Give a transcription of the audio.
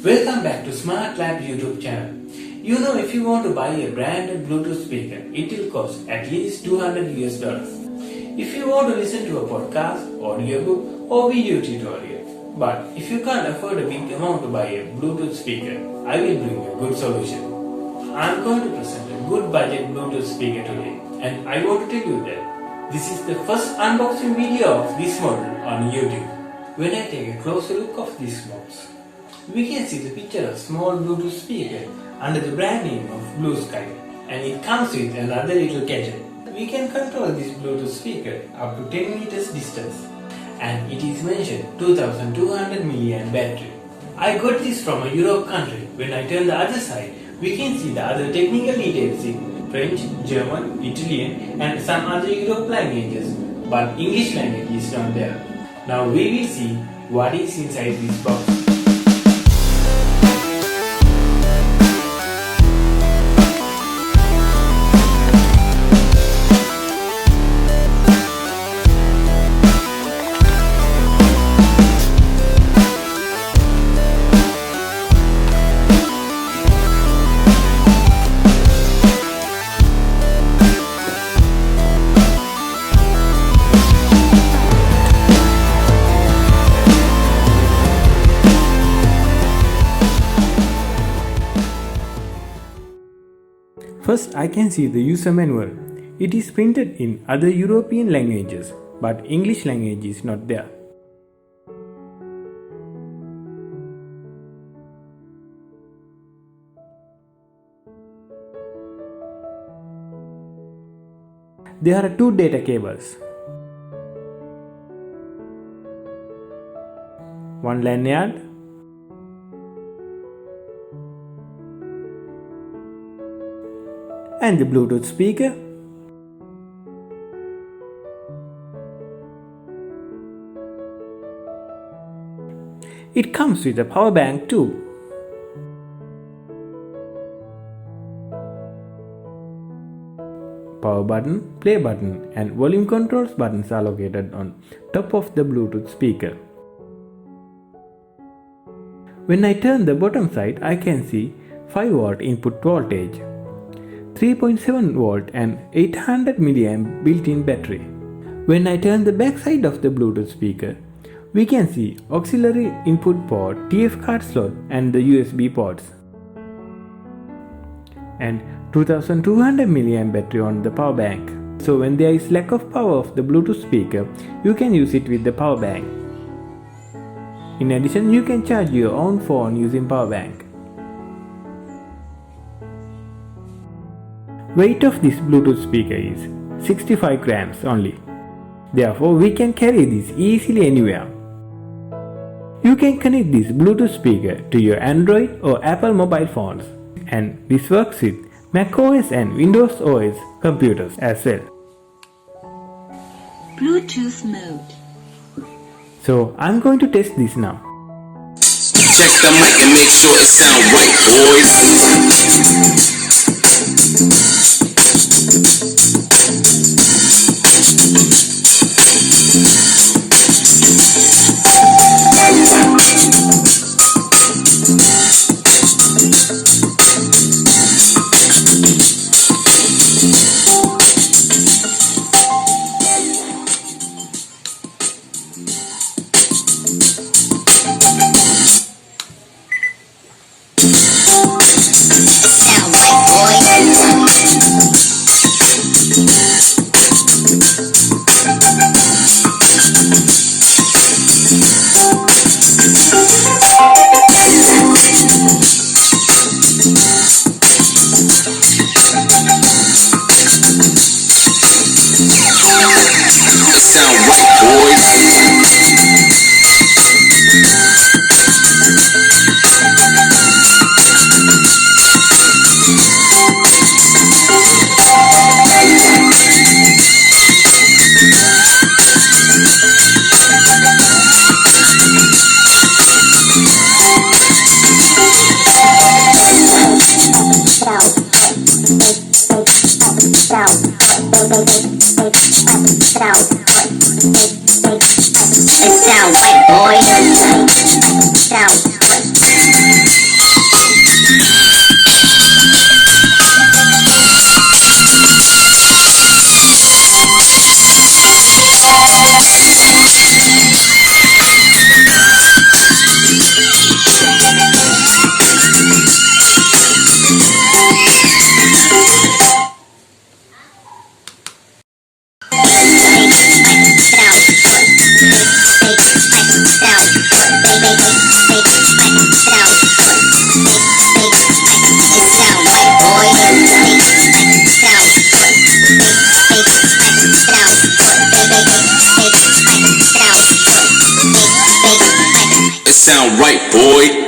Welcome back to Smart Lab YouTube channel. You know, if you want to buy a branded Bluetooth speaker, it will cost at least $200. If you want to listen to a podcast, audiobook or video tutorial, but if you can't afford a big amount to buy a Bluetooth speaker, I will bring you a good solution. I am going to present a good budget Bluetooth speaker today, and I want to tell you that this is the first unboxing video of this model on YouTube. When I take a closer look of this box, we can see the picture of small Bluetooth speaker under the brand name of Bluesky, and it comes with another little gadget. We can control this Bluetooth speaker up to 10 meters distance, and it is mentioned 2200 mAh battery. I got this from a Europe country. When I turn the other side, we can see the other technical details in French, German, Italian and some other Europe languages, but English language is not there. Now we will see what is inside this box. First, I can see the user manual. It is printed in other European languages, but English language is not there. There are two data cables. One lanyard and the Bluetooth speaker. It comes with a power bank too. Power button, play button and volume controls buttons are located on top of the Bluetooth speaker. When I turn the bottom side, I can see 5 volt input voltage, 3.7 volt and 800 mAh built-in battery. When I turn the back side of the Bluetooth speaker, we can see auxiliary input port, TF card slot and the USB ports. And 2200 mAh battery on the power bank. So when there is lack of power of the Bluetooth speaker, you can use it with the power bank. In addition, you can charge your own phone using power bank. Weight of this Bluetooth speaker is 65 grams only. Therefore, we can carry this easily anywhere. You can connect this Bluetooth speaker to your Android or Apple mobile phones, and this works with Mac OS and Windows OS computers as well. Bluetooth mode. So I'm going to test this now. Check the mic and make sure it sound right, boys. It sounds like boy. Sounds sound right, boy.